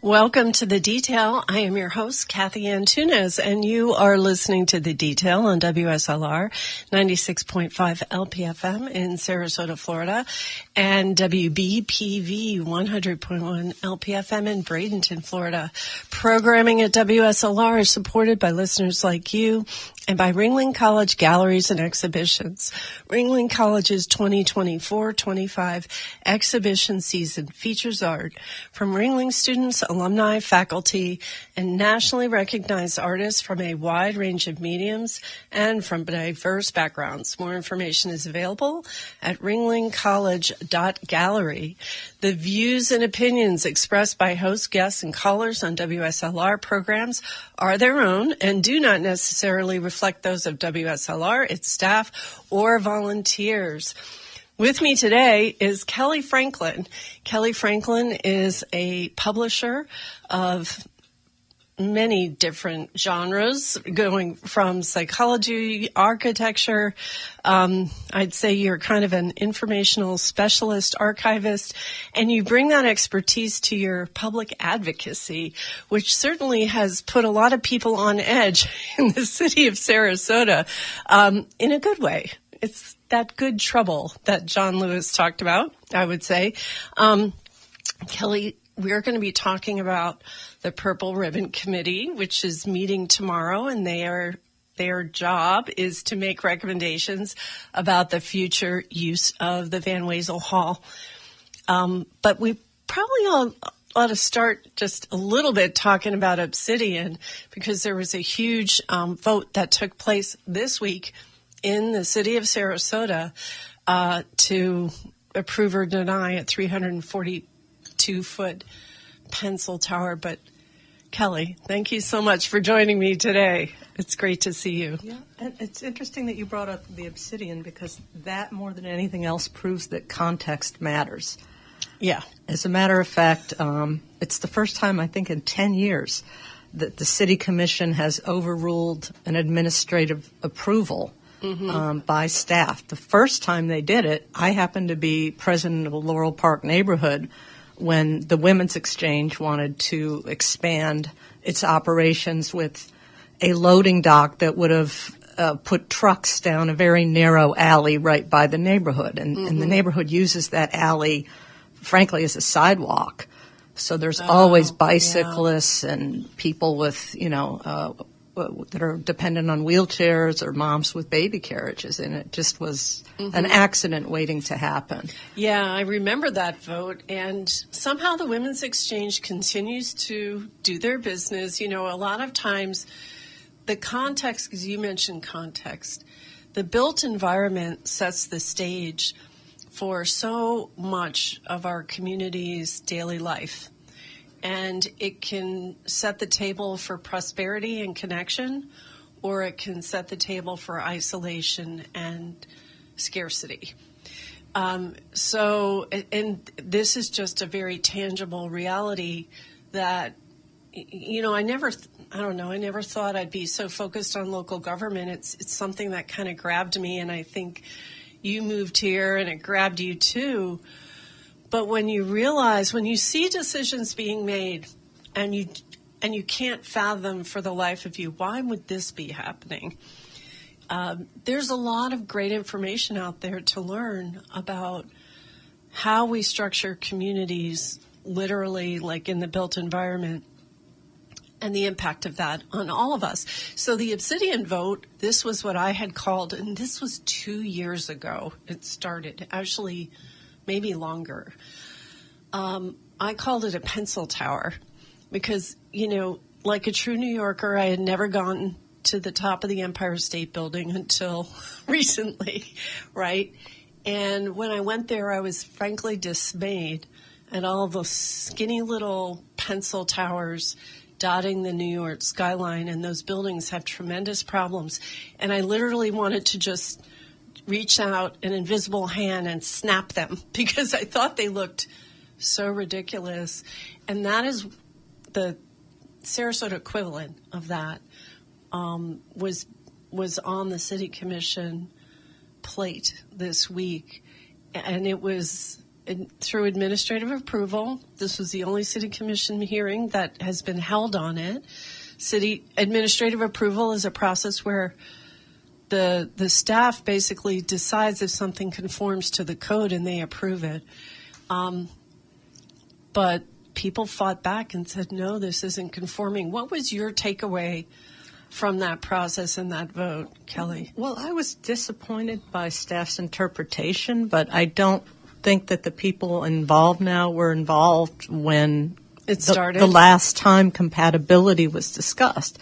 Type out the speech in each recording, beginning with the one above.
Welcome to The Detail. I am your host, Cathy Antunes, and you are listening to The Detail on WSLR 96.5 LPFM in Sarasota, Florida, and WBPV 100.1 LPFM in Bradenton, Florida. Programming at WSLR is supported by listeners like you and by Ringling College Galleries and Exhibitions. Ringling College's 2024-25 exhibition season features art from Ringling students, alumni, faculty, and nationally recognized artists from a wide range of mediums and from diverse backgrounds. More information is available at ringlingcollege.gallery. The views and opinions expressed by host guests and callers on WSLR programs are their own and do not necessarily reflect those of WSLR, its staff, or volunteers. With me today is Kelly Franklin. Kelly Franklin is a publisher of many different genres, going from psychology, architecture. I'd say you're kind of an informational specialist, archivist, and you bring that expertise to your public advocacy, which certainly has put a lot of people on edge in the city of Sarasota, in a good way. It's that good trouble that John Lewis talked about, I would say. Kelly, we're going to be talking about the Purple Ribbon Committee, which is meeting tomorrow, and their job is to make recommendations about the future use of the Van Wezel Hall. But we probably ought to start just a little bit talking about Obsidian, because there was a huge vote that took place this week in the city of Sarasota to approve or deny a 342-foot pencil tower. But Kelly, thank you so much for joining me today. It's great to see you. Yeah, and it's interesting that you brought up the Obsidian, because that more than anything else proves that context matters. Yeah. As a matter of fact, it's the first time, I think, in 10 years that the city commission has overruled an administrative approval by staff. The first time they did it, I happened to be president of the Laurel Park neighborhood when the Women's Exchange wanted to expand its operations with a loading dock that would have put trucks down a very narrow alley right by the neighborhood. And the neighborhood uses that alley, frankly, as a sidewalk. So there's always bicyclists and people with, that are dependent on wheelchairs or moms with baby carriages, and it just was an accident waiting to happen. Yeah, I remember that vote, and somehow the Women's Exchange continues to do their business. A lot of times the context, because you mentioned context, the built environment sets the stage for so much of our community's daily life. And it can set the table for prosperity and connection, or it can set the table for isolation and scarcity. And this is just a very tangible reality that, I never thought I'd be so focused on local government. It's something that kind of grabbed me, and I think you moved here and it grabbed you too. But when you see decisions being made and you can't fathom for the life of you, why would this be happening? There's a lot of great information out there to learn about how we structure communities, literally like in the built environment, and the impact of that on all of us. So the Obsidian vote, this was what I had called, and this was 2 years ago it started, actually maybe longer. I called it a pencil tower because, like a true New Yorker, I had never gone to the top of the Empire State Building until recently, right? And when I went there, I was frankly dismayed at all the skinny little pencil towers dotting the New York skyline, and those buildings have tremendous problems. And I literally wanted to just reach out an invisible hand and snap them because I thought they looked so ridiculous. And that is the Sarasota equivalent of that, was on the city commission plate this week. And it was through administrative approval. This was the only city commission hearing that has been held on it. City administrative approval is a process where the staff basically decides if something conforms to the code and they approve it. But people fought back and said, no, this isn't conforming. What was your takeaway from that process and that vote, Kelly? Well, I was disappointed by staff's interpretation, but I don't think that the people involved now were involved when it started. The last time compatibility was discussed.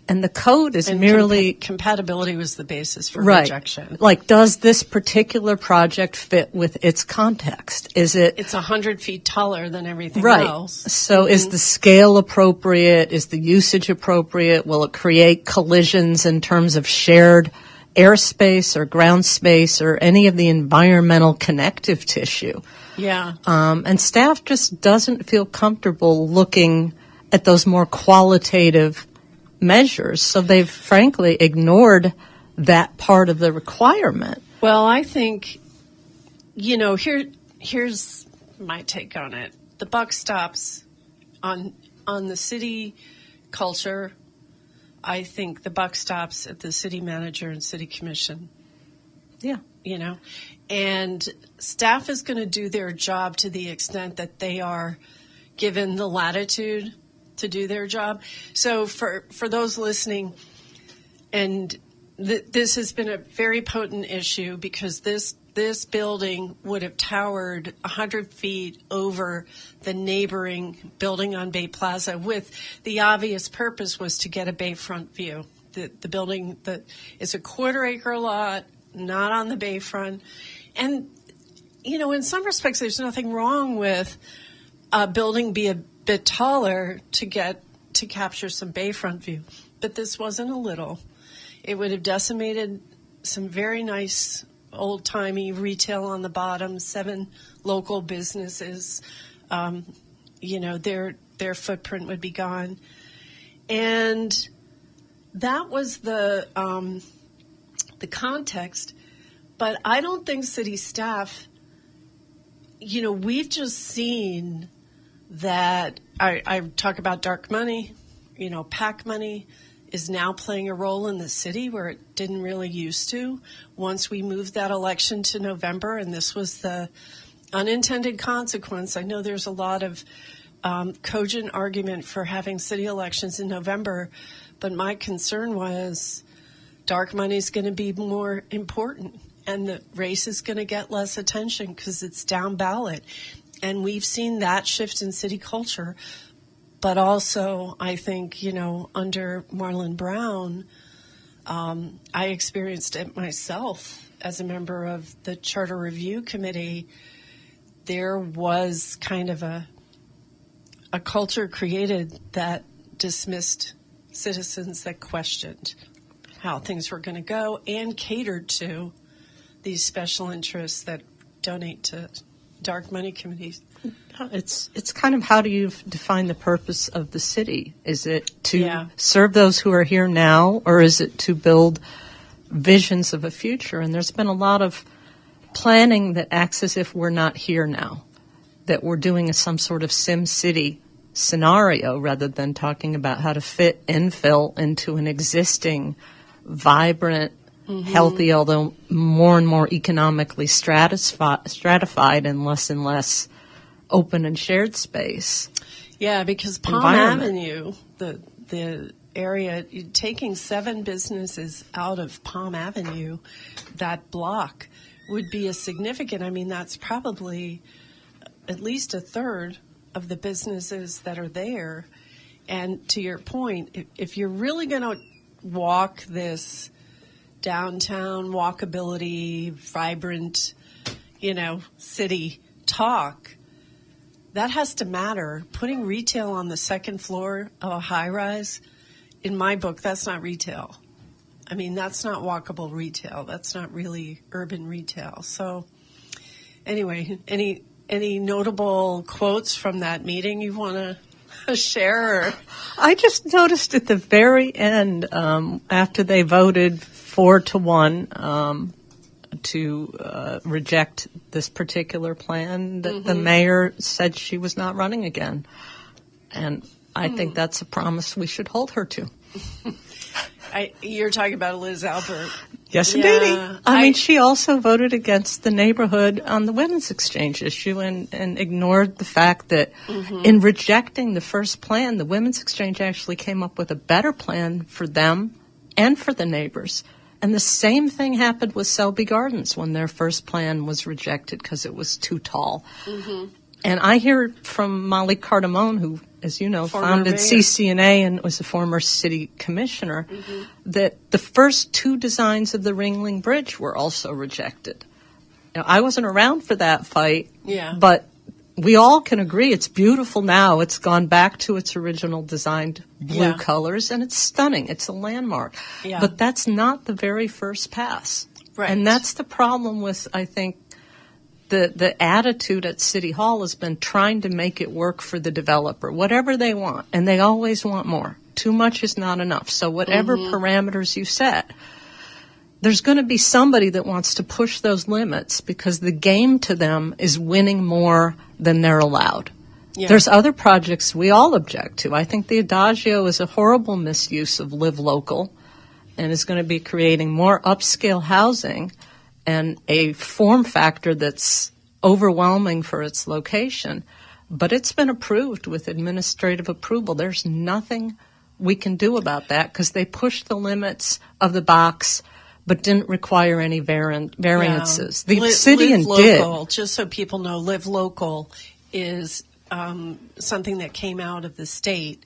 And the code is merely... compatibility was the basis for right. rejection. Like, does this particular project fit with its context? Is it... It's 100 feet taller than everything right. else. So is the scale appropriate? Is the usage appropriate? Will it create collisions in terms of shared airspace or ground space or any of the environmental connective tissue? Yeah. And staff just doesn't feel comfortable looking at those more qualitative measures, so they've frankly ignored that part of the requirement. Well, I think, here's my take on it. The buck stops on the city culture. I think the buck stops at the city manager and city commission. Yeah. And staff is going to do their job to the extent that they are given the latitude to do their job. So for those listening, and this has been a very potent issue because this building would have towered 100 feet over the neighboring building on Bay Plaza with the obvious purpose was to get a bayfront view. The building that is a quarter-acre lot, not on the bayfront. And, in some respects, there's nothing wrong with a building be a bit taller to capture some bayfront view. But this wasn't a little. It would have decimated some very nice old-timey retail on the bottom, 7 local businesses. Their footprint would be gone. And that was the context. But I don't think city staff, we've just seen that I talk about dark money, PAC money is now playing a role in the city where it didn't really used to. Once we moved that election to November, and this was the unintended consequence. I know there's a lot of cogent argument for having city elections in November, but my concern was dark money is going to be more important, and the race is going to get less attention because it's down ballot. And we've seen that shift in city culture. But also, I think, under Marlon Brown, I experienced it myself as a member of the Charter Review Committee. There was kind of a culture created that dismissed citizens that questioned how things were going to go and catered to these special interests that donate to dark money committees. It's kind of, how do you define the purpose of the city? Is it to serve those who are here now, or is it to build visions of a future? And there's been a lot of planning that acts as if we're not here now, that we're doing some sort of Sim City scenario rather than talking about how to fit infill into an existing, vibrant, healthy, although more and more economically stratified and less open and shared space. Yeah, because Palm Avenue, the area, taking 7 businesses out of Palm Avenue, that block would be a significant, that's probably at least a third of the businesses that are there. And to your point, if you're really going to walk this downtown walkability, vibrant, city talk, that has to matter. Putting retail on the second floor of a high-rise, in my book, that's not retail. That's not walkable retail. That's not really urban retail. So anyway, any notable quotes from that meeting you want to share? I just noticed at the very end, after they voted 4-1, to reject this particular plan, that the mayor said she was not running again. And I think that's a promise we should hold her to. You're talking about Liz Albert. Yes, indeed. I mean, she also voted against the neighborhood on the women's exchange issue and ignored the fact that in rejecting the first plan, the women's exchange actually came up with a better plan for them and for the neighbors. And the same thing happened with Selby Gardens when their first plan was rejected because it was too tall. And I hear from Molly Cardamone, who, as you know, founded CCNA and was a former city commissioner, that the first two designs of the Ringling Bridge were also rejected. Now, I wasn't around for that fight, but we all can agree it's beautiful now. It's gone back to its original designed blue colors, and it's stunning. It's a landmark. But that's not the very first pass. Right. And that's the problem with, I think, the attitude at City Hall has been trying to make it work for the developer, whatever they want, and they always want more. Too much is not enough. So whatever parameters you set, there's going to be somebody that wants to push those limits because the game to them is winning more than they're allowed. There's other projects we all object to. I think the Adagio is a horrible misuse of live local and is going to be creating more upscale housing and a form factor that's overwhelming for its location. But it's been approved with administrative approval. There's nothing we can do about that because they pushed the limits of the box but didn't require any variances. The Obsidian did. Did. Just so people know, Live Local is something that came out of the state,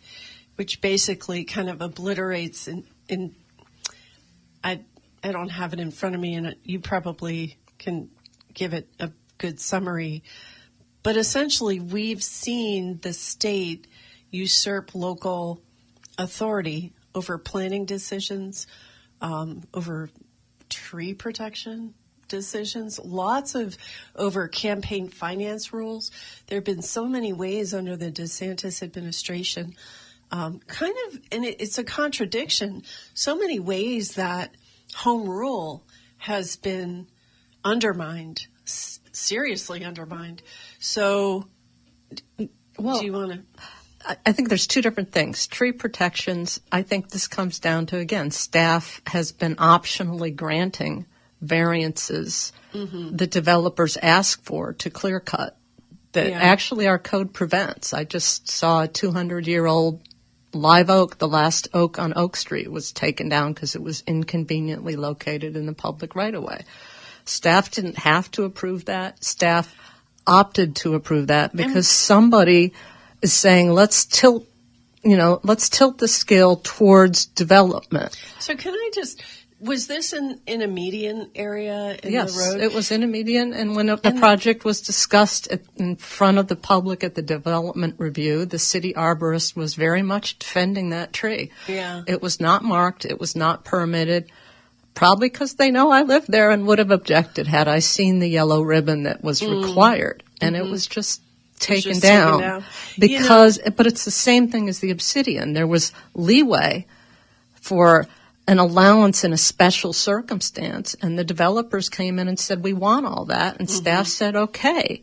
which basically kind of obliterates I don't have it in front of me, and you probably can give it a good summary. But essentially, we've seen the state usurp local authority over planning decisions, over tree protection decisions, over campaign finance rules. There have been so many ways under the DeSantis administration, and it's a contradiction, so many ways that home rule has been undermined, seriously undermined. So, do you want to? I think there's two different things. Tree protections, I think this comes down to, again, staff has been optionally granting variances that developers ask for to clear cut that actually our code prevents. I just saw a 200-year-old live oak, the last oak on Oak Street, was taken down because it was inconveniently located in the public right-of-way. Staff didn't have to approve that. Staff opted to approve that because somebody is saying, let's tilt the scale towards development. So can I was this in a median area in the road? Yes, it was in a median, and when the project was discussed in front of the public at the development review, the city arborist was very much defending that tree. It was not marked, it was not permitted, probably because they know I lived there and would have objected had I seen the yellow ribbon that was required, and it was just taken down. Because, but it's the same thing as the Obsidian. There was leeway for an allowance in a special circumstance, and the developers came in and said, we want all that, and staff said, okay.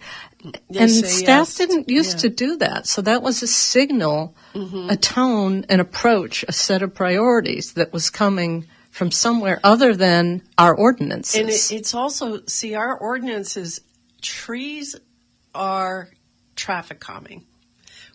And staff didn't used to do that, so that was a signal, a tone, an approach, a set of priorities that was coming from somewhere other than our ordinances. And it's also, our ordinances, trees are traffic calming.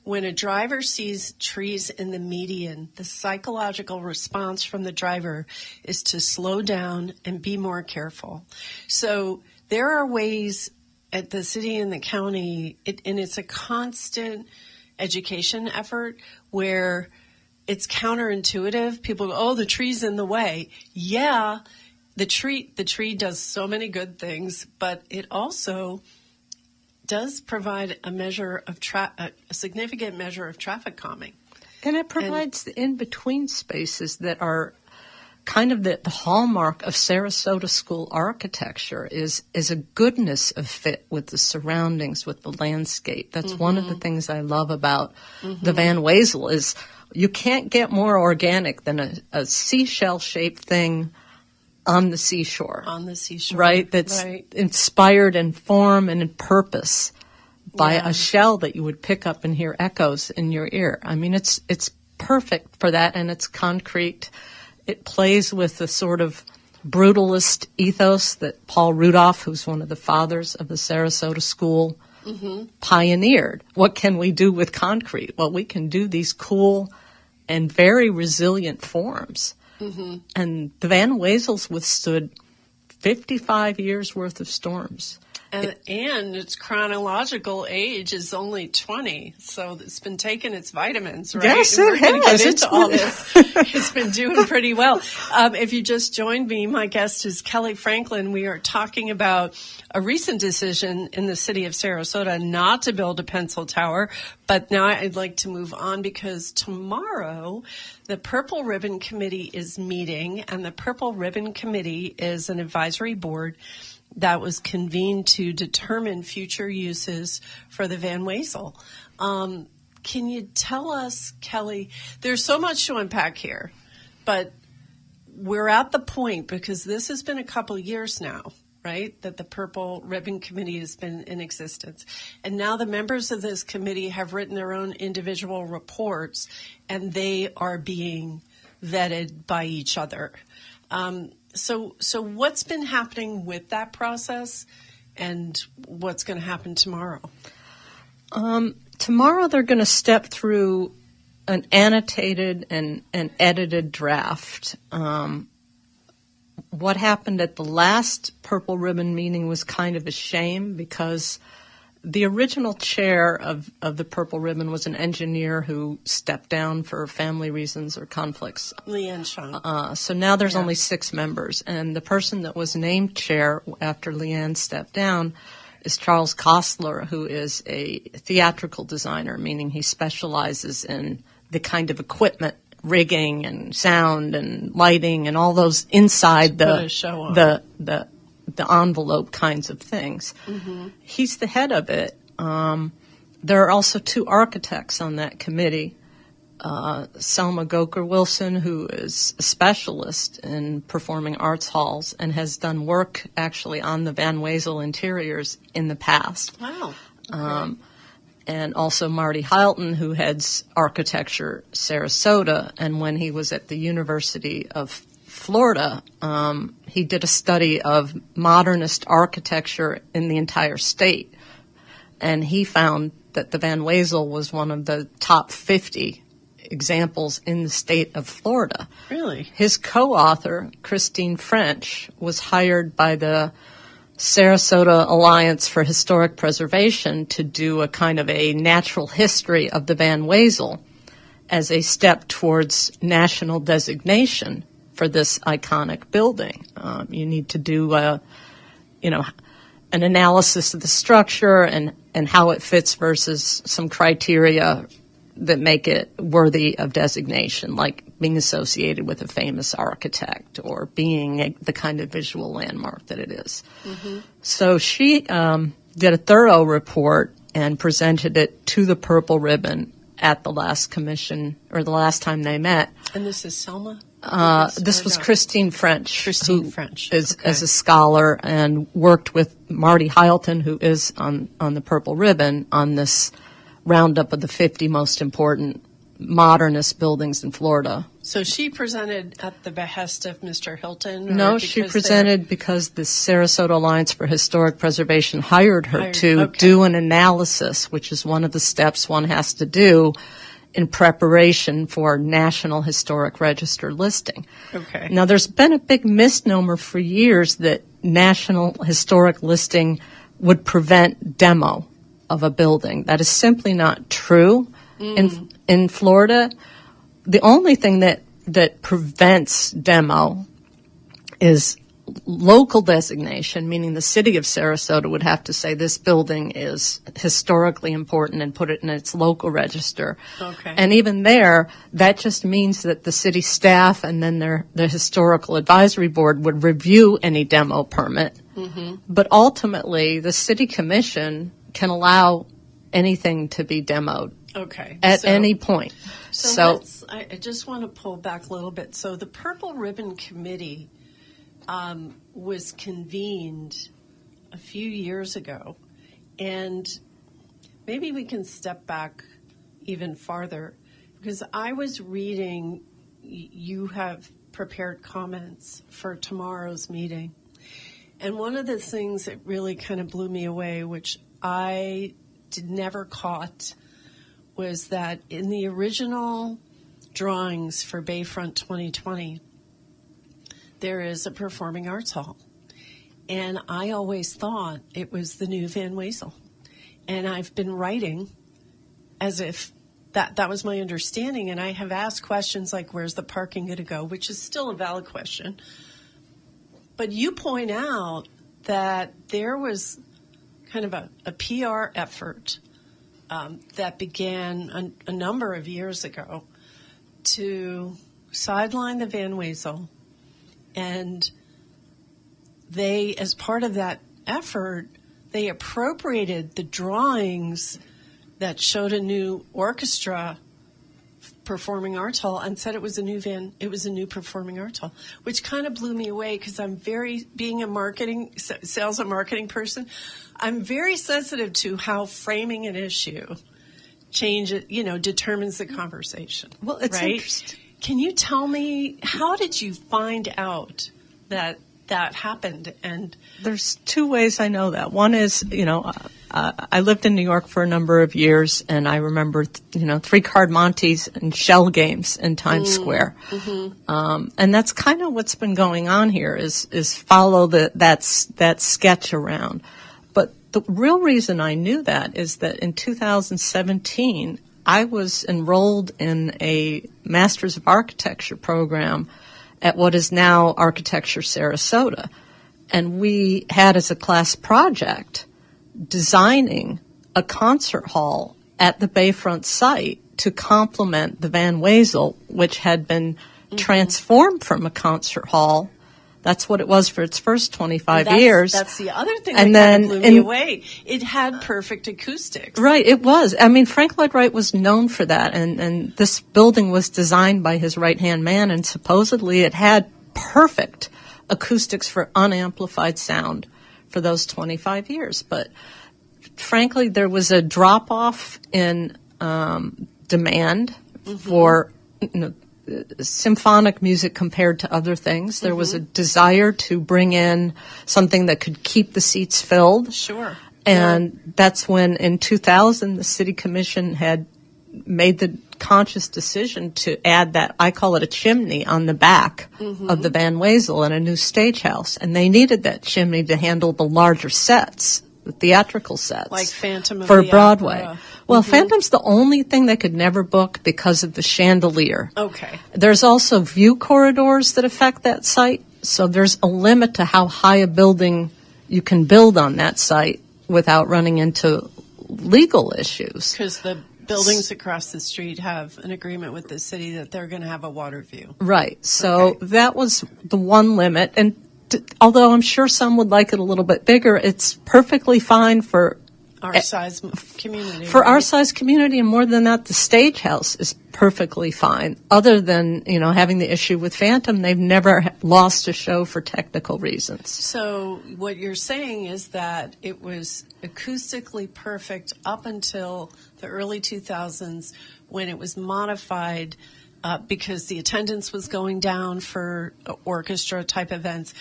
When a driver sees trees in the median, the psychological response from the driver is to slow down and be more careful. So there are ways at the city and the county, and it's a constant education effort where it's counterintuitive. People go, oh, the tree's in the way. Yeah, the tree does so many good things, but it also does provide a significant measure of traffic calming. And it provides the in-between spaces that are kind of the hallmark of Sarasota school architecture is a goodness of fit with the surroundings, with the landscape. That's one of the things I love about the Van Wezel is you can't get more organic than a seashell-shaped thing on the seashore. On the seashore. Right? That's inspired in form and in purpose by a shell that you would pick up and hear echoes in your ear. I mean, it's perfect for that, and it's concrete. It plays with the sort of brutalist ethos that Paul Rudolph, who's one of the fathers of the Sarasota school, pioneered. What can we do with concrete? Well, we can do these cool and very resilient forms. And the Van Wezel withstood 55 years worth of storms. And its chronological age is only 20, so it's been taking its vitamins, right? Yes, and we're going to get has. into all this. It's been doing pretty well. If you just joined me, my guest is Kelly Franklin. We are talking about a recent decision in the city of Sarasota not to build a pencil tower, but now I'd like to move on because tomorrow the Purple Ribbon Committee is meeting, and the Purple Ribbon Committee is an advisory board that was convened to determine future uses for the Van Wezel. Can you tell us, Kelly, there's so much to unpack here, but we're at the point, because this has been a couple years now, right, that the Purple Ribbon Committee has been in existence. And now the members of this committee have written their own individual reports, and they are being vetted by each other. So what's been happening with that process, and what's going to happen tomorrow? Tomorrow they're going to step through an annotated and edited draft. What happened at the last Purple Ribbon meeting was kind of a shame, because the original chair of the Purple Ribbon was an engineer who stepped down for family reasons or conflicts. Leanne Shaw. So now there's only 6 members, and the person that was named chair after Leanne stepped down is Charles Kostler, who is a theatrical designer, meaning he specializes in the kind of equipment, rigging and sound and lighting and all those inside the envelope kinds of things. He's the head of it. There are also 2 architects on that committee. Selma Goker-Wilson, who is a specialist in performing arts halls and has done work actually on the Van Wezel interiors in the past. Wow. Okay. And also Marty Hilton, who heads architecture Sarasota, and when he was at the University of Florida, he did a study of modernist architecture in the entire state, and he found that the Van Wezel was one of the top 50 examples in the state of Florida. Really? His co-author, Christine French, was hired by the Sarasota Alliance for Historic Preservation to do a kind of a natural history of the Van Wezel as a step towards national designation for this iconic building. You need to do an analysis of the structure and how it fits versus some criteria that make it worthy of designation, like being associated with a famous architect or being the kind of visual landmark that it is. So she did a thorough report and presented it to the Purple Ribbon at the last commission, or the last time they met. And this is Selma? This was Christine French. Christine French. Is as a scholar and worked with Marty Hilton, who is on the Purple Ribbon, on this roundup of the 50 most important modernist buildings in Florida. So she presented at the behest of Mr. Hilton? No, she presented because the Sarasota Alliance for Historic Preservation hired her to do an analysis, which is one of the steps one has to do in preparation for National Historic Register listing. Okay. Now, there's been a big misnomer for years that National Historic listing would prevent demo of a building. That is simply not true. In Florida, the only thing that prevents demo is local designation, meaning the city of Sarasota would have to say this building is historically important and put it in its local register. Okay. And even there, that just means that the city staff and then the historical advisory board would review any demo permit. But ultimately, the city commission can allow anything to be demoed. Okay. At any point. So I just want to pull back a little bit. So the Purple Ribbon Committee was convened a few years ago. And maybe we can step back even farther, because I was reading, you have prepared comments for tomorrow's meeting. And one of the things that really kind of blew me away, which I never caught, was that in the original drawings for Bayfront 2020, there is a performing arts hall. And I always thought it was the new Van Wezel. And I've been writing as if that was my understanding. And I have asked questions like, where's the parking going to go? Which is still a valid question. But you point out that there was kind of a PR effort that began a number of years ago to sideline the Van Wezel. And they, as part of that effort, they appropriated the drawings that showed a new orchestra performing arts hall and said it was a new performing arts hall, which kind of blew me away, because I'm being a sales and marketing person, I'm very sensitive to how framing an issue determines the conversation. Well, it's right? interesting. Can you tell me, how did you find out that happened? And there's two ways I know that. One is, I lived in New York for a number of years, and I remember, 3-card Montes and shell games in Times Square. Mm-hmm. And that's kind of what's been going on here is follow that sketch around. But the real reason I knew that is that in 2017, I was enrolled in a Masters of Architecture program at what is now Architecture Sarasota. And we had as a class project designing a concert hall at the Bayfront site to complement the Van Wezel, which had been transformed from a concert hall. That's what it was for its first 25 years. That's the other thing that kind of blew me away. It had perfect acoustics. Right, it was. I mean, Frank Lloyd Wright was known for that, and this building was designed by his right-hand man, and supposedly it had perfect acoustics for unamplified sound for those 25 years. But frankly, there was a drop-off in demand for symphonic music compared to other things. There was a desire to bring in something that could keep the seats filled. Sure. And that's when, in 2000, the City Commission had made the conscious decision to add that, I call it a chimney, on the back of the Van Wezel and a new stage house. And they needed that chimney to handle the larger sets, the theatrical sets. Like Phantom of for the Broadway. Opera. Well, Phantom's the only thing they could never book because of the chandelier. Okay. There's also view corridors that affect that site, so there's a limit to how high a building you can build on that site without running into legal issues. Because the buildings across the street have an agreement with the city that they're going to have a water view. Right. So that was the one limit. And although I'm sure some would like it a little bit bigger, it's perfectly fine for our size community. For our size community, and more than that, the stage house is perfectly fine. Other than, having the issue with Phantom, they've never lost a show for technical reasons. So what you're saying is that it was acoustically perfect up until the early 2000s, when it was modified because the attendance was going down for orchestra type events.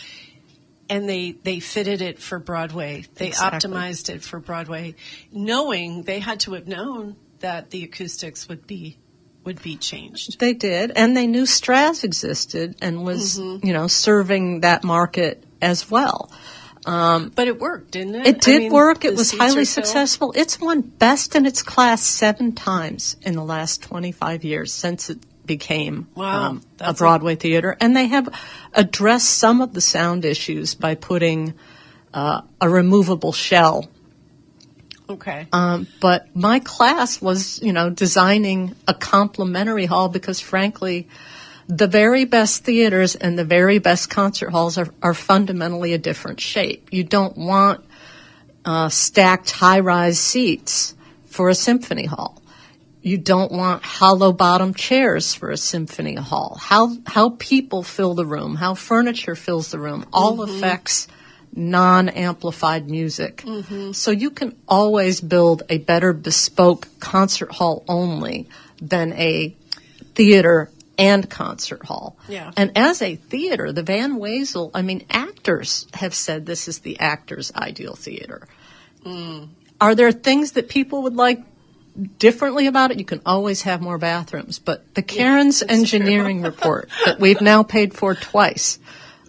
And they fitted it for Broadway. They optimized it for Broadway, knowing they had to have known that the acoustics would be changed. They did, and they knew Straz existed and was, serving that market as well. But it worked, didn't it? It did work. It was highly successful. It's won Best in its class 7 times in the last 25 years since it became a Broadway theater. And they have addressed some of the sound issues by putting a removable shell. Okay. But my class was, designing a complementary hall because, frankly, the very best theaters and the very best concert halls are fundamentally a different shape. You don't want stacked high-rise seats for a symphony hall. You don't want hollow bottom chairs for a symphony hall. How people fill the room, how furniture fills the room, all affects non-amplified music. So you can always build a better bespoke concert hall only than a theater and concert hall. Yeah. And as a theater, the Van Wezel, actors have said this is the actor's ideal theater. Are there things that people would like differently about it? You can always have more bathrooms. But the Cairns engineering report that we've now paid for twice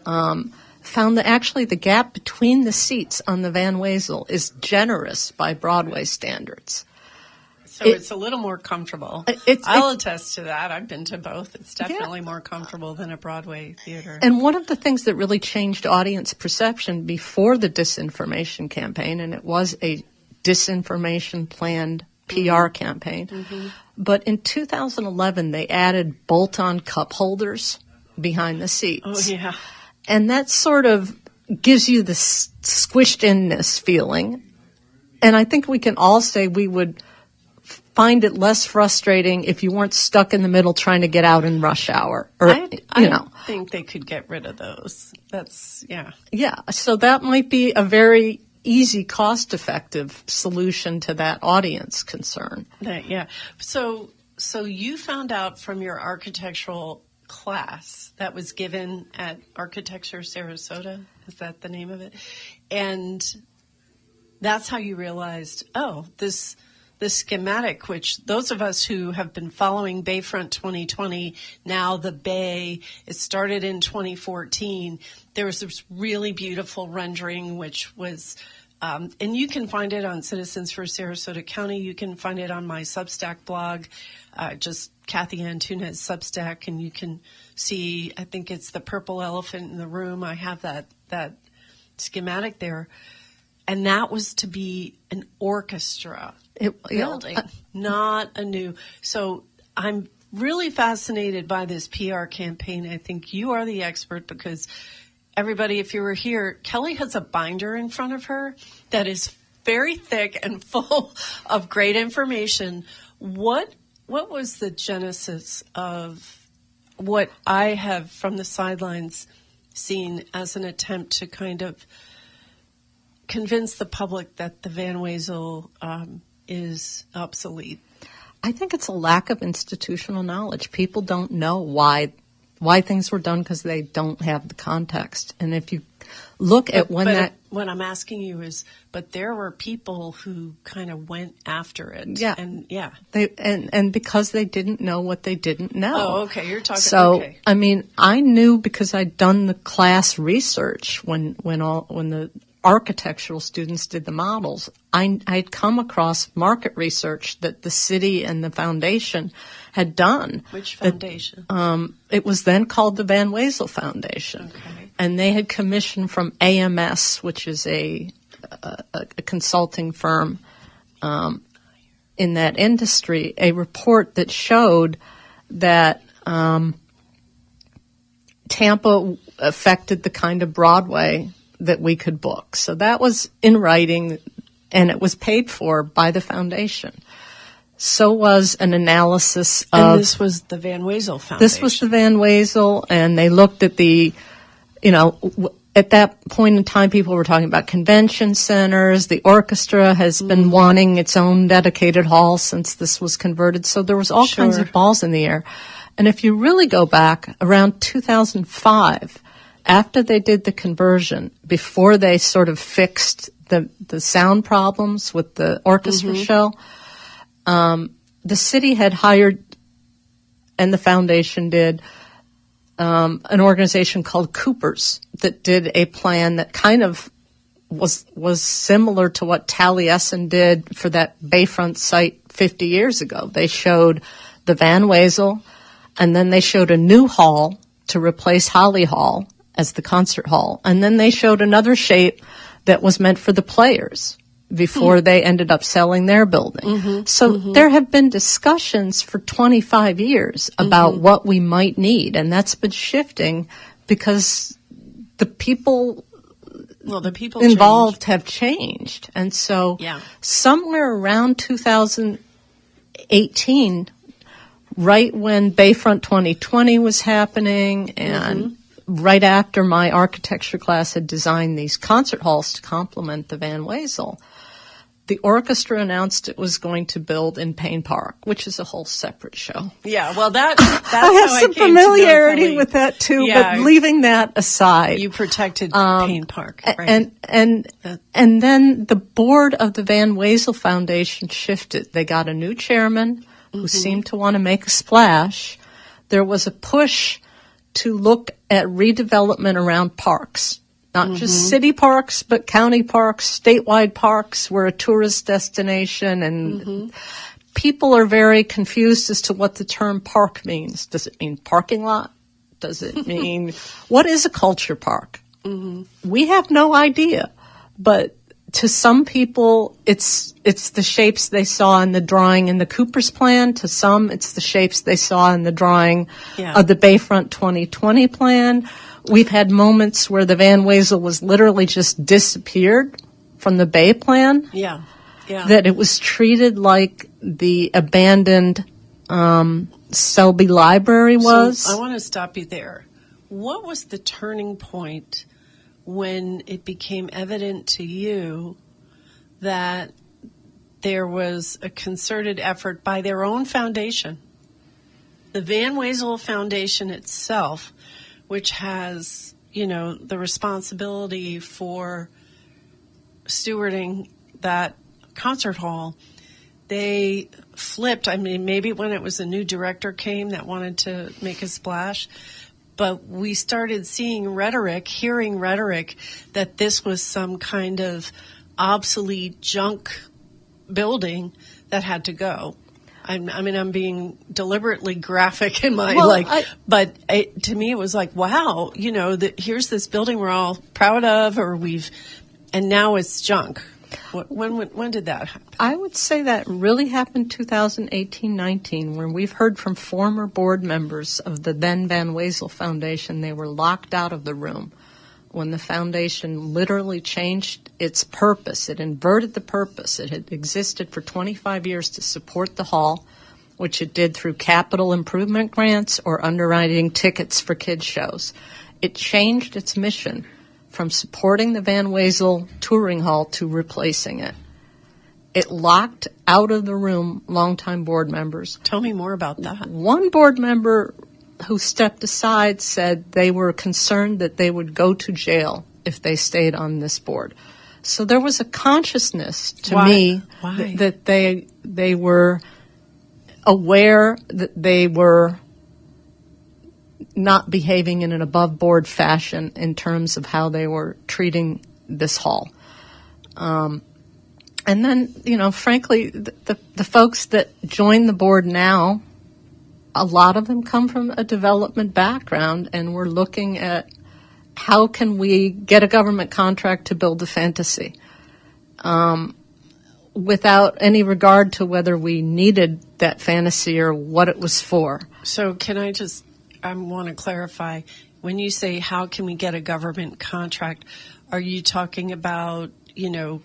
found that actually the gap between the seats on the Van Wezel is generous by Broadway standards. So it's a little more comfortable. I'll attest to that. I've been to both. It's definitely more comfortable than a Broadway theater. And one of the things that really changed audience perception before the disinformation campaign, and it was a disinformation planned PR campaign, but in 2011 they added bolt-on cup holders behind the seats. Oh, yeah. And that sort of gives you the squished-inness feeling. And I think we can all say we would find it less frustrating if you weren't stuck in the middle trying to get out in rush hour. Or, I think they could get rid of those. Yeah, so that might be a very easy, cost-effective solution to that audience concern. So you found out from your architectural class that was given at Architecture Sarasota, is that the name of it? And that's how you realized, this schematic, which those of us who have been following Bayfront 2020, now the Bay, it started in 2014. There was this really beautiful rendering, which was, and you can find it on Citizens for Sarasota County. You can find it on my Substack blog, just Cathy Antunes Substack, and you can see, I think it's the purple elephant in the room. I have that schematic there. And that was to be an orchestra building, not a new. So I'm really fascinated by this PR campaign. I think you are the expert because everybody, if you were here, Kelly has a binder in front of her that is very thick and full of great information. What was the genesis of what I have from the sidelines seen as an attempt to kind of convince the public that the Van Wezel is obsolete? I think it's a lack of institutional knowledge. People don't know why things were done because they don't have the context. And if you look at what I'm asking you is, but there were people who kind of went after it. Yeah. And because they didn't know what they didn't know. Oh, okay. You're talking. So, okay. I knew because I'd done the class research when the architectural students did the models. I'd come across market research that the city and the foundation had done. Which foundation? It was then called the Van Wezel Foundation. Okay. And they had commissioned from AMS, which is a consulting firm in that industry, a report that showed that Tampa affected the kind of Broadway that we could book. So that was in writing, and it was paid for by the foundation. So was an analysis of... And this was the Van Wezel Foundation. This was the Van Wezel, and they looked at the, at that point in time, people were talking about convention centers. The orchestra has been wanting its own dedicated hall since this was converted. So there was all kinds of balls in the air. And if you really go back, around 2005... after they did the conversion, before they sort of fixed the sound problems with the orchestra show, the city had hired, and the foundation did, an organization called Coopers that did a plan that kind of was similar to what Taliesin did for that Bayfront site 50 years ago. They showed the Van Wezel, and then they showed a new hall to replace Holly Hall as the concert hall. And then they showed another shape that was meant for the players before they ended up selling their building. There have been discussions for 25 years about what we might need, and that's been shifting because the people involved have changed. And so somewhere around 2008, 2018, right when Bayfront 2020 was happening, and right after my architecture class had designed these concert halls to complement the Van Wezel, the orchestra announced it was going to build in Payne Park, which is a whole separate show. Yeah, well, that's I have some familiarity with that too, yeah, but leaving that aside, you protected Payne Park, right? And then the board of the Van Wezel Foundation shifted. They got a new chairman who seemed to want to make a splash. There was a push to look at redevelopment around parks. Not just city parks, but county parks, statewide parks. We're a tourist destination, and people are very confused as to what the term park means. Does it mean parking lot? Does it mean, what is a culture park? We have no idea. But to some people, it's the shapes they saw in the drawing in the Cooper's plan. To some, it's the shapes they saw in the drawing of the Bayfront 2020 plan. We've had moments where the Van Wezel was literally just disappeared from the Bay plan. Yeah. That it was treated like the abandoned Selby Library was. So I want to stop you there. What was the turning point when it became evident to you that there was a concerted effort by their own foundation, the Van Wezel Foundation itself, which has, the responsibility for stewarding that concert hall? They flipped. I mean, maybe when it was a new director came that wanted to make a splash, but we started hearing rhetoric that this was some kind of obsolete junk building that had to go. I'm being deliberately graphic in my to me it was like, wow, here's this building we're all proud of, and now it's junk. When did that happen? I would say that really happened 2018-19, when we've heard from former board members of the then Van Wezel Foundation. They were locked out of the room when the foundation literally changed its purpose. It inverted the purpose. It had existed for 25 years to support the hall, which it did through capital improvement grants or underwriting tickets for kids' shows. It changed its mission from supporting the Van Wezel touring hall to replacing it. It locked out of the room longtime board members. Tell me more about that. One board member who stepped aside said they were concerned that they would go to jail if they stayed on this board. So there was a consciousness to me that they were aware that they were not behaving in an above-board fashion in terms of how they were treating this hall. And then, frankly, the folks that join the board now, a lot of them come from a development background, and we're looking at how can we get a government contract to build a fantasy without any regard to whether we needed that fantasy or what it was for. So I want to clarify, when you say how can we get a government contract, are you talking about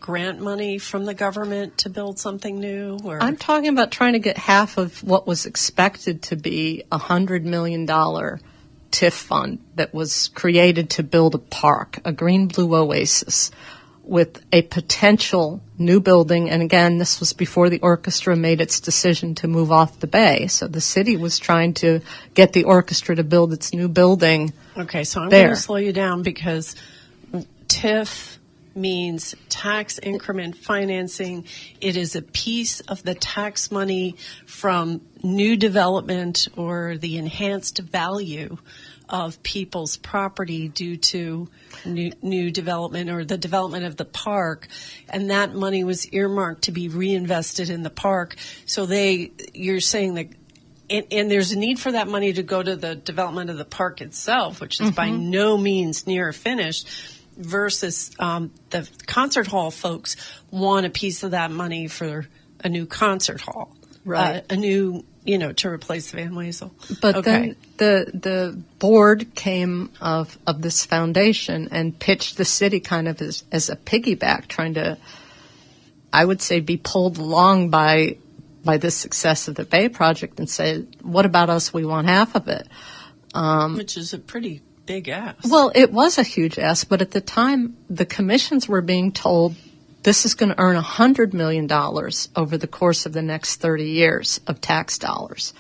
grant money from the government to build something new? Or? I'm talking about trying to get half of what was expected to be a $100 million TIF fund that was created to build a park, a green-blue oasis, with a potential new building. And again, this was before the orchestra made its decision to move off the bay. So the city was trying to get the orchestra to build its new building. Okay, so I'm going to slow you down, because TIF means tax increment financing. It is a piece of the tax money from new development or the enhanced value of people's property due to new development or the development of the park. And that money was earmarked to be reinvested in the park. So you're saying that, and there's a need for that money to go to the development of the park itself, which is by no means near finished, versus the concert hall folks want a piece of that money for a new concert hall, right? A new, to replace Van Wezel. But then the board came of this foundation and pitched the city kind of as a piggyback, trying to, I would say, be pulled along by by the success of the Bay project and say, what about us? We want half of it. Which is a pretty big ask. Well, it was a huge ask, but at the time, the commissions were being told this is going to earn $100 million over the course of the next 30 years of tax dollars.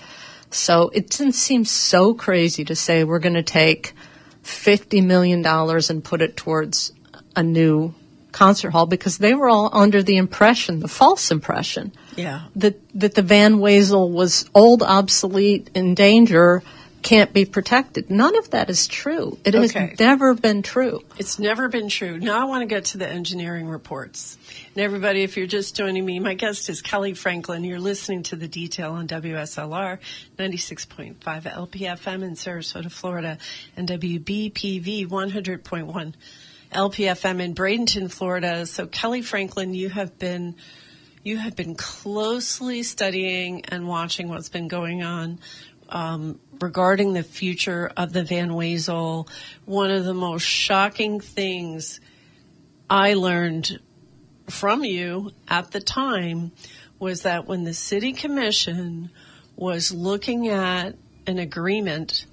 So it didn't seem so crazy to say we're going to take $50 million and put it towards a new concert hall, because they were all under the impression, the false impression, that the Van Wezel was old, obsolete, in danger, can't be protected. None of that is true. It has never been true. It's never been true. Now I want to get to the engineering reports. And everybody, if you're just joining me, my guest is Kelly Franklin. You're listening to The Detail on WSLR 96.5 LPFM in Sarasota, Florida, and WBPV 100.1 LPFM in Bradenton, Florida. So Kelly Franklin, you have been closely studying and watching what's been going on regarding the future of the Van Wezel. One of the most shocking things I learned from you at the time was that when the city commission was looking at an agreement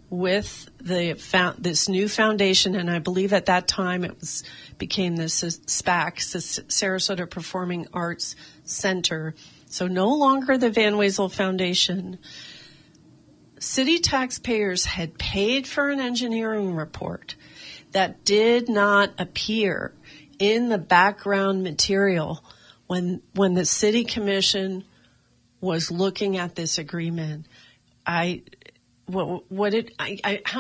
with this new foundation, and I believe at that time it became the SPAC, Sarasota Performing Arts Center, so no longer the Van Wezel Foundation. City taxpayers had paid for an engineering report that did not appear in the background material when the city commission was looking at this agreement. How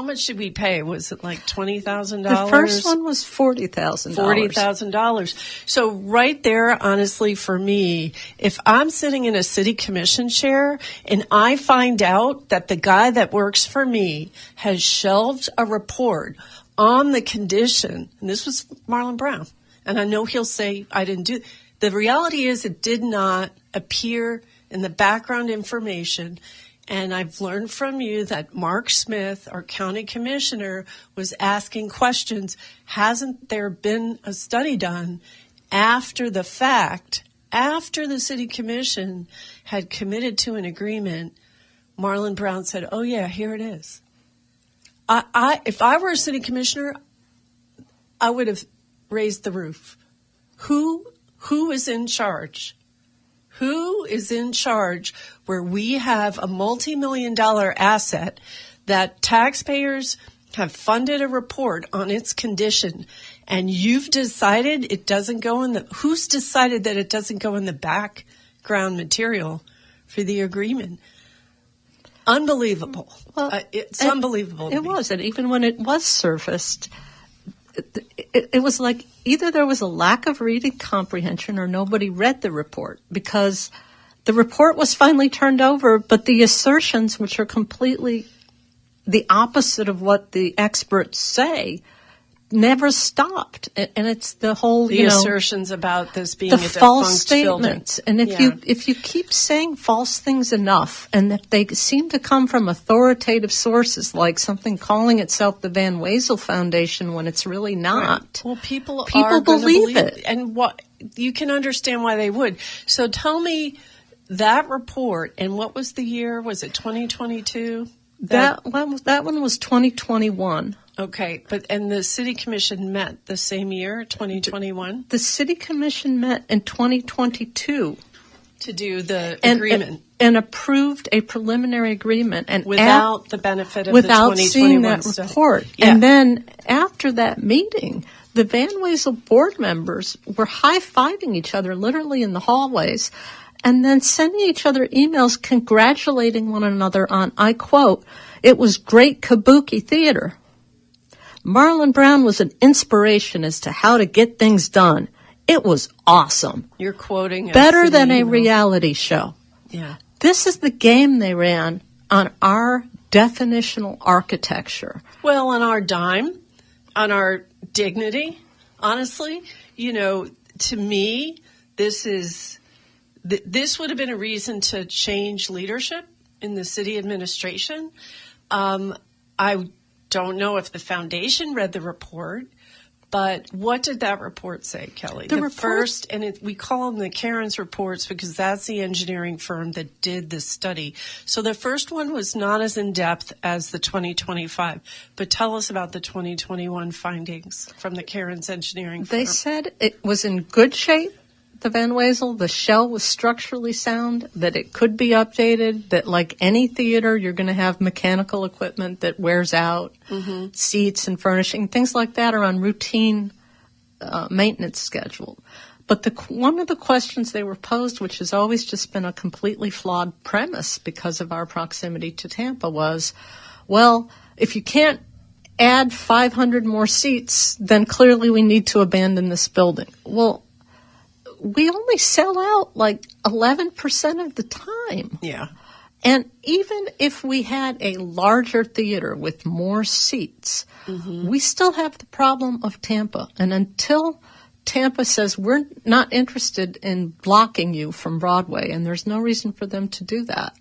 much did we pay? Was it like $20,000? The first one was $40,000. $40,000. So right there, honestly, for me, if I'm sitting in a city commission chair and I find out that the guy that works for me has shelved a report on the condition, and this was Marlon Brown, and I know he'll say I didn't do it. The reality is it did not appear in the background information. And I've learned from you that Mark Smith, our county commissioner, was asking questions. Hasn't there been a study done after the fact, after the city commission had committed to an agreement? Marlon Brown said, oh, yeah, here it is. If I were a city commissioner, I would have raised the roof. Who is in charge? Who is in charge where we have a multi-million-dollar asset that taxpayers have funded a report on its condition, and you've decided it doesn't go in who's decided that it doesn't go in the background material for the agreement? Unbelievable. Well, it's unbelievable. It was, and even when it was surfaced, it was like either there was a lack of reading comprehension or nobody read the report, because the report was finally turned over, but the assertions, which are completely the opposite of what the experts say, never stopped. And it's the whole, assertions about this being the a false defunct statements. building. And if you keep saying false things enough, and if they seem to come from authoritative sources, like something calling itself the Van Wezel Foundation when it's really not. Right. Well, people believe it, and what you can understand why they would. So tell me that report, and what was the year? Was it 2022? That one was 2021. Okay, and the city commission met the same year, 2021? The city commission met in 2022 to do the agreement. And approved a preliminary agreement. And without the benefit of without the 2021 seeing that study. Report. Yeah. And then after that meeting, the Van Wezel board members were high-fiving each other literally in the hallways, and then sending each other emails congratulating one another on, I quote, "It was great kabuki theater. Marlon Brown was an inspiration as to how to get things done. It was awesome. You're quoting better than a reality show." Yeah. This is the game they ran on our definitional architecture. Well, on our dime, on our dignity. Honestly, to me, this would have been a reason to change leadership in the city administration. I don't know if the foundation read the report But what did that report say, Kelly? The report, first, and we call them the Cairns reports because that's the engineering firm that did this study. So the first one was not as in-depth as the 2025. But tell us about the 2021 findings from the Cairns engineering firm. They said it was in good shape, the Van Wezel. The shell was structurally sound, that it could be updated, that like any theater, you're going to have mechanical equipment that wears out, seats and furnishing, things like that are on routine maintenance schedule. But one of the questions they were posed, which has always just been a completely flawed premise because of our proximity to Tampa, was, well, if you can't add 500 more seats, then clearly we need to abandon this building. Well, we only sell out like 11% of the time. Yeah. And even if we had a larger theater with more seats, we still have the problem of Tampa. And until Tampa says we're not interested in blocking you from Broadway, and there's no reason for them to do that,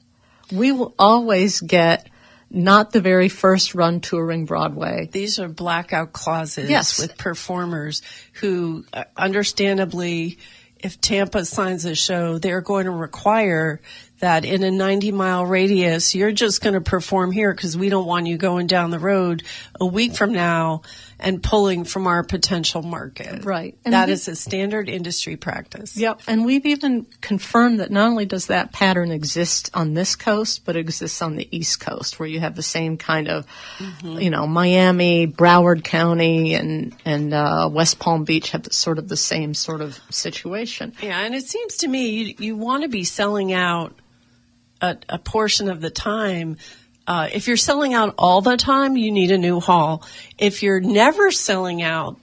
we will always get not the very first run touring Broadway. These are blackout clauses with performers who understandably, if Tampa signs a show, they're going to require that in a 90-mile radius, you're just going to perform here because we don't want you going down the road a week from now and pulling from our potential market. Right. And that is a standard industry practice. Yep. And we've even confirmed that not only does that pattern exist on this coast, but it exists on the East Coast, where you have the same kind of, Miami, Broward County, and West Palm Beach have sort of the same sort of situation. Yeah, and it seems to me you want to be selling out a portion of the time. If you're selling out all the time, you need a new hall. If you're never selling out,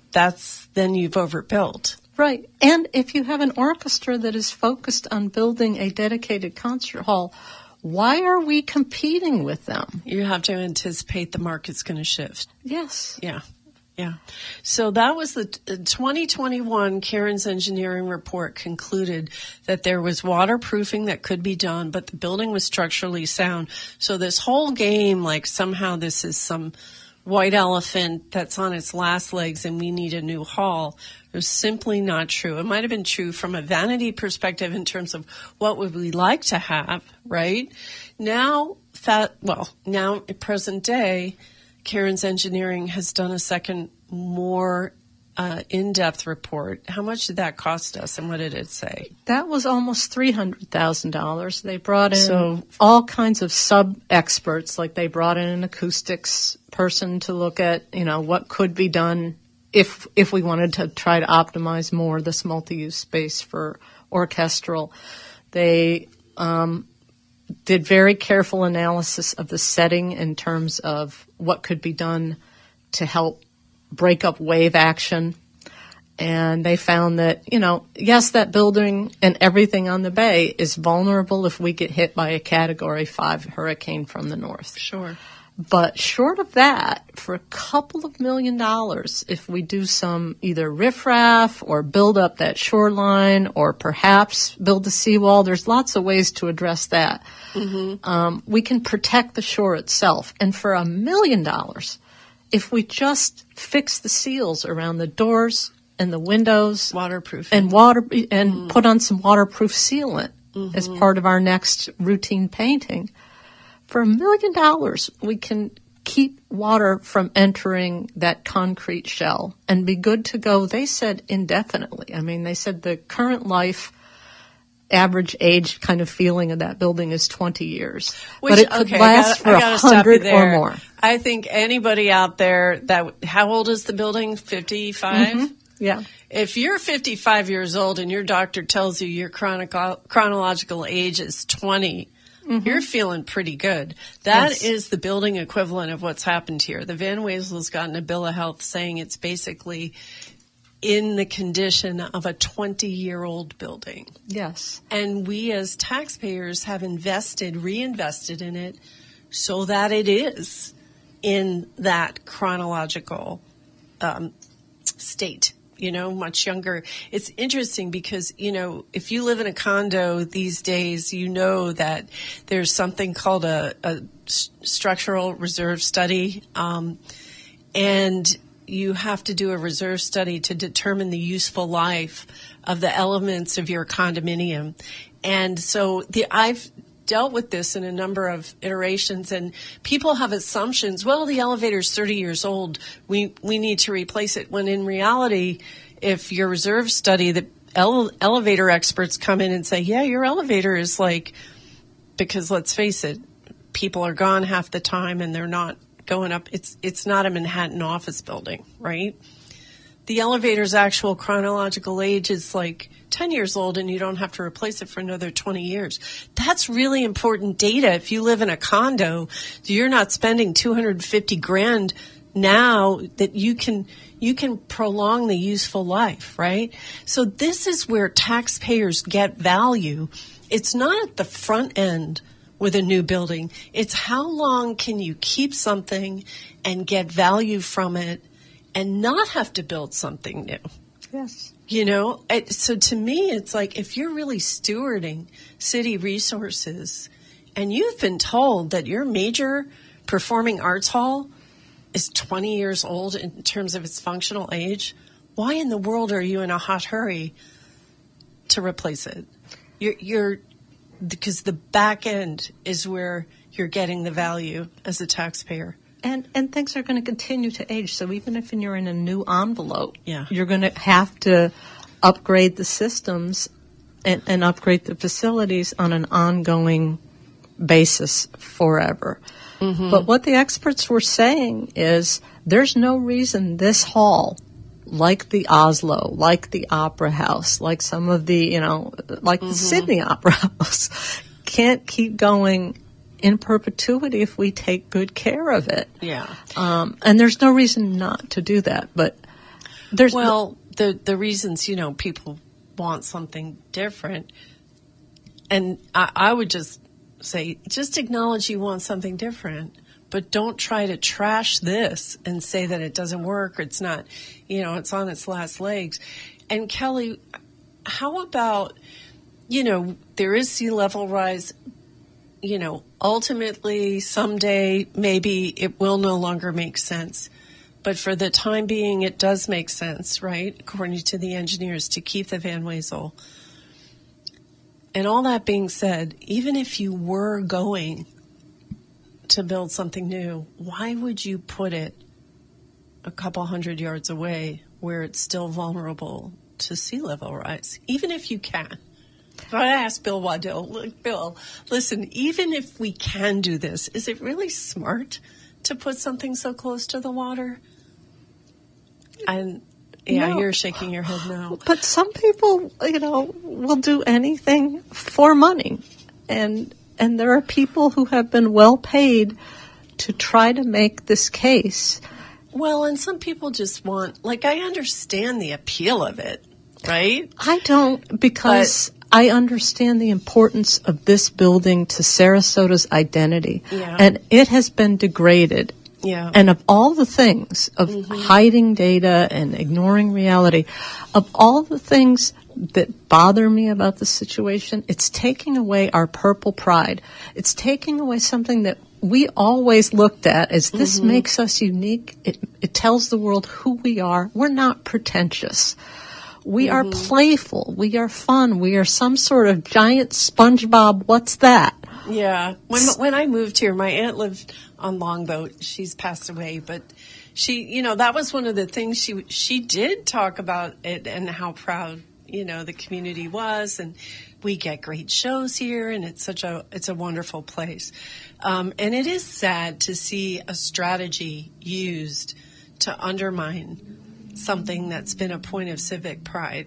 then you've overbuilt. Right. And if you have an orchestra that is focused on building a dedicated concert hall, why are we competing with them? You have to anticipate the market's going to shift. Yes. Yeah. Yeah. So that was the 2021 Cairns Engineering Report concluded that there was waterproofing that could be done, but the building was structurally sound. So this whole game, like somehow this is some white elephant that's on its last legs and we need a new hall, it was simply not true. It might have been true from a vanity perspective in terms of what would we like to have, right? Now at present day, Cairns Engineering has done a second, more in-depth report. How much did that cost us, and what did it say? That was almost $300,000. They brought in all kinds of sub-experts, like they brought in an acoustics person to look at, what could be done if we wanted to try to optimize more this multi-use space for orchestral. They did very careful analysis of the setting in terms of what could be done to help break up wave action. And they found that, yes, that building and everything on the bay is vulnerable if we get hit by a Category 5 hurricane from the north. Sure. But short of that, for a couple of $1 million, if we do some either riffraff or build up that shoreline or perhaps build a seawall, there's lots of ways to address that. We can protect the shore itself. And for $1 million, if we just fix the seals around the doors and the windows, waterproof, and put on some waterproof sealant as part of our next routine painting, for $1 million, we can keep water from entering that concrete shell and be good to go, they said, indefinitely. I mean, they said the current life, average age kind of feeling of that building is 20 years. but it could last for 100 or more. I think anybody out there how old is the building? 55? Yeah. If you're 55 years old and your doctor tells you your chronological age is 20, you're feeling pretty good. That is the building equivalent of what's happened here. The Van Wezel's gotten a bill of health saying it's basically in the condition of a 20-year-old building. Yes. And we as taxpayers have reinvested in it so that it is in that chronological state. Much younger. It's interesting because, if you live in a condo these days, that there's something called a structural reserve study. And you have to do a reserve study to determine the useful life of the elements of your condominium. And so I've dealt with this in a number of iterations, and people have assumptions. Well, the elevator's 30 years old. We need to replace it. When in reality, if your reserve study, the elevator experts come in and say, yeah, your elevator is because let's face it, people are gone half the time and they're not going up. It's not a Manhattan office building, right? The elevator's actual chronological age is 10 years old, and you don't have to replace it for another 20 years. That's really important data. If you live in a condo, you're not spending $250,000 now that you can prolong the useful life, right? So this is where taxpayers get value. It's not at the front end with a new building. It's how long can you keep something and get value from it and not have to build something new. Yes. So to me, it's if you're really stewarding city resources and you've been told that your major performing arts hall is 20 years old in terms of its functional age, why in the world are you in a hot hurry to replace it? Because the back end is where you're getting the value as a taxpayer. And things are going to continue to age. So even if you're in a new envelope, yeah, you're going to have to upgrade the systems and upgrade the facilities on an ongoing basis forever. Mm-hmm. But what the experts were saying is there's no reason this hall, like the Oslo, like the Opera House, like some of the, the Sydney Opera House, can't keep going in perpetuity if we take good care of it. Yeah. And there's no reason not to do that. But there's the reasons, people want something different. And I would just say, just acknowledge you want something different, but don't try to trash this and say that it doesn't work or it's not, it's on its last legs. And Kelly, how about, there is sea level rise. Ultimately, someday, maybe it will no longer make sense. But for the time being, it does make sense, right? According to the engineers, to keep the Van Wezel. And all that being said, even if you were going to build something new, why would you put it a couple hundred yards away where it's still vulnerable to sea level rise? Even if you can. I asked Bill Waddell, look, Bill, listen, even if we can do this, is it really smart to put something so close to the water? And no. You're shaking your head no. But some people, will do anything for money. And there are people who have been well paid to try to make this case. Well, and some people just want, I understand the appeal of it, right? I don't, because I understand the importance of this building to Sarasota's identity. Yeah. And it has been degraded. Yeah. And of all the things, of hiding data and ignoring reality, of all the things that bother me about the situation, it's taking away our purple pride. It's taking away something that we always looked at as this makes us unique. It tells the world who we are. We're not pretentious. We are playful. We are fun. We are some sort of giant SpongeBob. What's that? Yeah. When I moved here, my aunt lived on Longboat. She's passed away, but she, that was one of the things she did talk about it and how proud, the community was, and we get great shows here, and it's a wonderful place. And it is sad to see a strategy used to undermine something that's been a point of civic pride.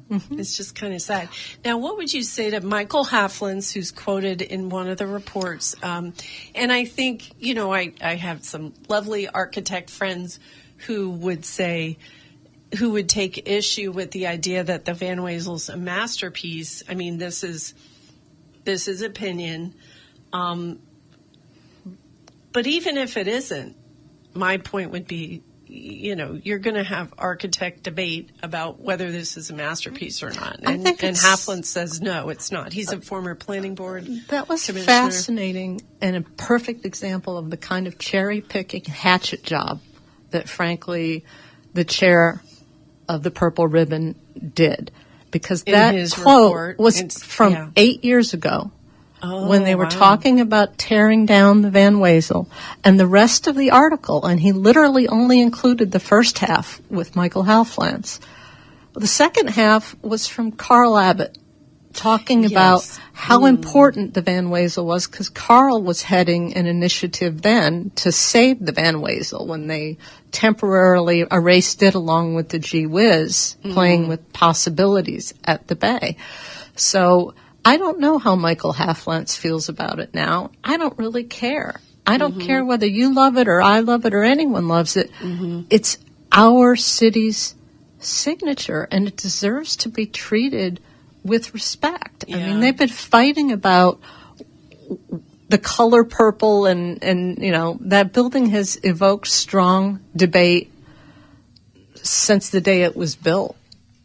It's just kind of sad. Now, what would you say to Michael Halflins, who's quoted in one of the reports? And I think, I have some lovely architect friends who would take issue with the idea that the Van Wezel's a masterpiece. I mean, this is opinion. But even if it isn't, my point would be, you're going to have architect debate about whether this is a masterpiece or not. And Halflin says, no, it's not. He's a former planning board That was commissioner. Fascinating and a perfect example of the kind of cherry-picking hatchet job that, frankly, the chair of the Purple Ribbon did. Because that quote was from 8 years ago when they were talking about tearing down the Van Wezel and the rest of the article. And he literally only included the first half with Michael Halflans. The second half was from Carl Abbott talking about how important the Van Wezel was, because Carl was heading an initiative then to save the Van Wezel when they temporarily erased it along with the Gee Whiz, playing with possibilities at the Bay. So I don't know how Michael Halflans feels about it now. I don't really care. I don't care whether you love it or I love it or anyone loves it. It's our city's signature, and it deserves to be treated with respect. I mean, they've been fighting about the color purple, and you know, that building has evoked strong debate since the day it was built.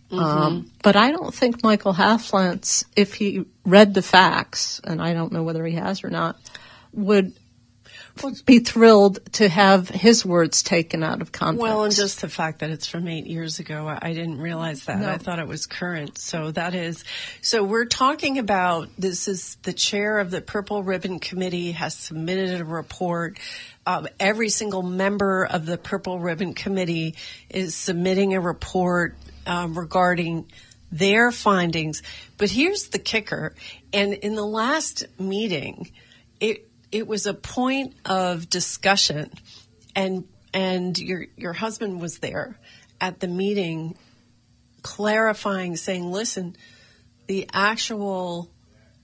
But I don't think Michael Halflans, if he read the facts, and I don't know whether he has or not, would be thrilled to have his words taken out of context. Well, and just the fact that it's from 8 years ago, I didn't realize that. No. I thought it was current. So we're talking about, this is the chair of the Purple Ribbon Committee has submitted a report. Every single member of the Purple Ribbon Committee is submitting a report regarding their findings. But here's the kicker. And in the last meeting, it was a point of discussion, and your husband was there at the meeting clarifying, saying, listen, the actual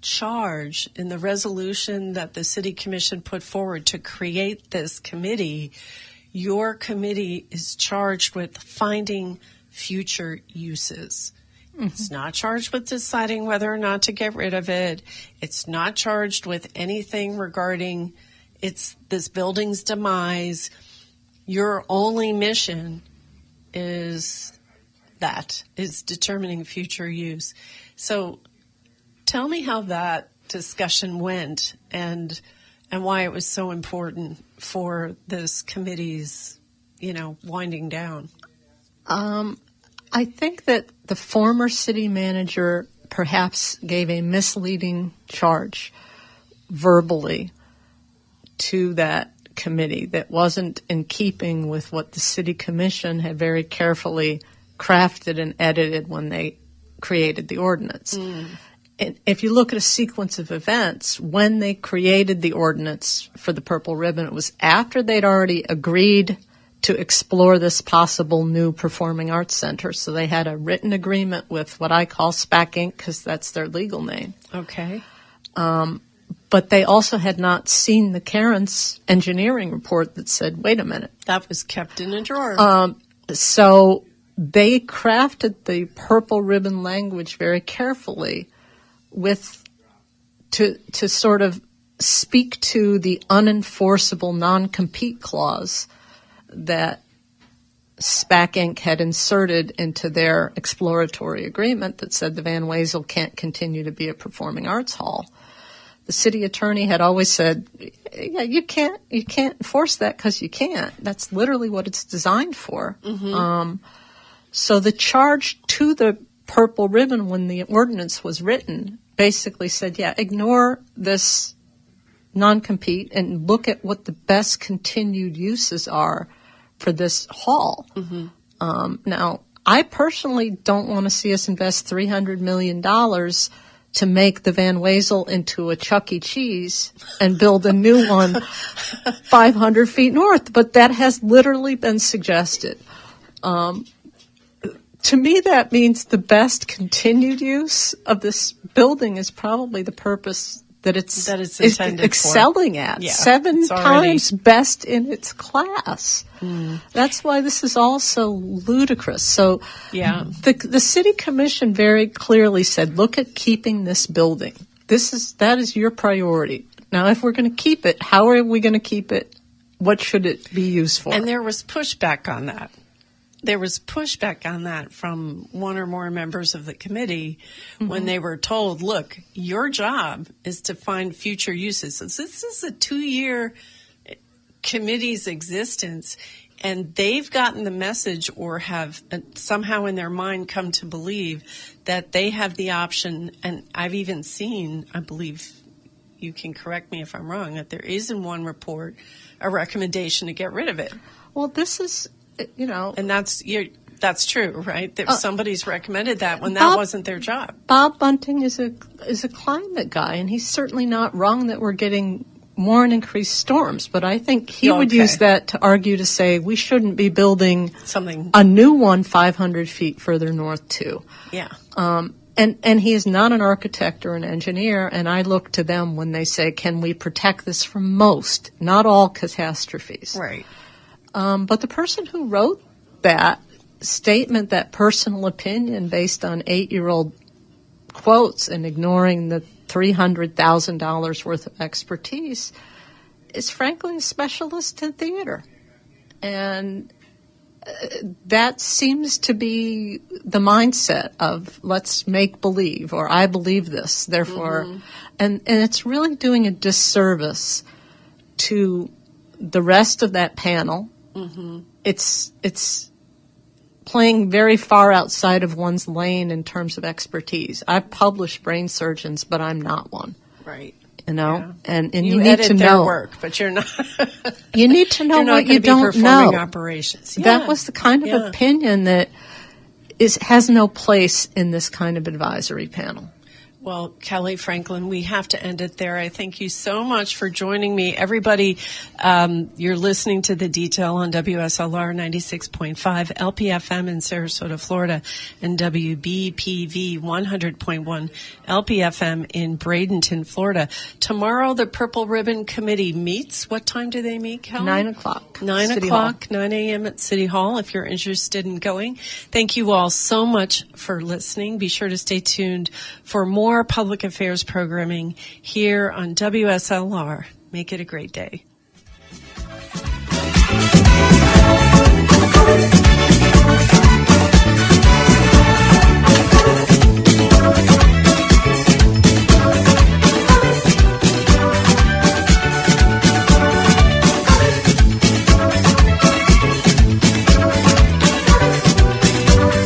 charge in the resolution that the city commission put forward to create this committee, your committee is charged with finding future uses. It's not charged with deciding whether or not to get rid of it. It's not charged with anything regarding this building's demise. Your only mission is determining future use. So tell me how that discussion went and why it was so important for this committee's, winding down. I think that the former city manager perhaps gave a misleading charge verbally to that committee that wasn't in keeping with what the city commission had very carefully crafted and edited when they created the ordinance. And if you look at a sequence of events, when they created the ordinance for the Purple Ribbon, it was after they'd already agreed to explore this possible new performing arts center. So they had a written agreement with what I call SPAC Inc., because that's their legal name. Okay. But they also had not seen the Karen's engineering report that said, wait a minute. That was kept in a drawer. So they crafted the Purple Ribbon language very carefully to sort of speak to the unenforceable non-compete clause that SPAC Inc. had inserted into their exploratory agreement that said the Van Wezel can't continue to be a performing arts hall. The city attorney had always said, yeah, you can't enforce that because you can't. That's literally what it's designed for. So the charge to the Purple Ribbon when the ordinance was written basically said, yeah, ignore this non-compete and look at what the best continued uses are for this hall. Now, I personally don't want to see us invest $300 million to make the Van Wezel into a Chuck E. Cheese and build a new one 500 feet north, but that has literally been suggested. To me, that means the best continued use of this building is probably the purpose that it's excelling for. At. Yeah, 7 times best in its class. That's why this is all so ludicrous. So the city commission very clearly said, look at keeping this building. That is your priority. Now, if we're going to keep it, how are we going to keep it? What should it be used for? And there was pushback on that. There was pushback on that from one or more members of the committee when they were told, look, your job is to find future uses. So this is a 2-year committee's existence, And they've gotten the message or have somehow in their mind come to believe that they have the option. And I've even seen, I believe you can correct me if I'm wrong, that there is in one report a recommendation to get rid of it. Well, this is, And that's true, right? That somebody's recommended that when that wasn't their job. Bob Bunting is a climate guy, and he's certainly not wrong that we're getting more and increased storms, but I think he would use that to argue to say we shouldn't be building a new one 500 feet further north too. Yeah. And he is not an architect or an engineer, and I look to them when they say, can we protect this from most, not all catastrophes? Right. But the person who wrote that statement, that personal opinion based on 8-year-old quotes and ignoring the $300,000 worth of expertise, is frankly a specialist in theater. And that seems to be the mindset of let's make believe, or I believe this, therefore. And it's really doing a disservice to the rest of that panel. It's playing very far outside of one's lane in terms of expertise. I've published brain surgeons, but I'm not one. Right. Yeah. And you need to know their work, but you're not. You need to know what you don't know. Operations. Yeah. That was the kind of opinion that has no place in this kind of advisory panel. Well, Kelly Franklin, we have to end it there. I thank you so much for joining me. Everybody, you're listening to The Detail on WSLR 96.5, LPFM in Sarasota, Florida, and WBPV 100.1 LPFM in Bradenton, Florida. Tomorrow, the Purple Ribbon Committee meets. What time do they meet, Kelly? 9 o'clock. 9 o'clock, 9 a.m. at City Hall, if you're interested in going. Thank you all so much for listening. Be sure to stay tuned for more public affairs programming here on WSLR. Make it a great day.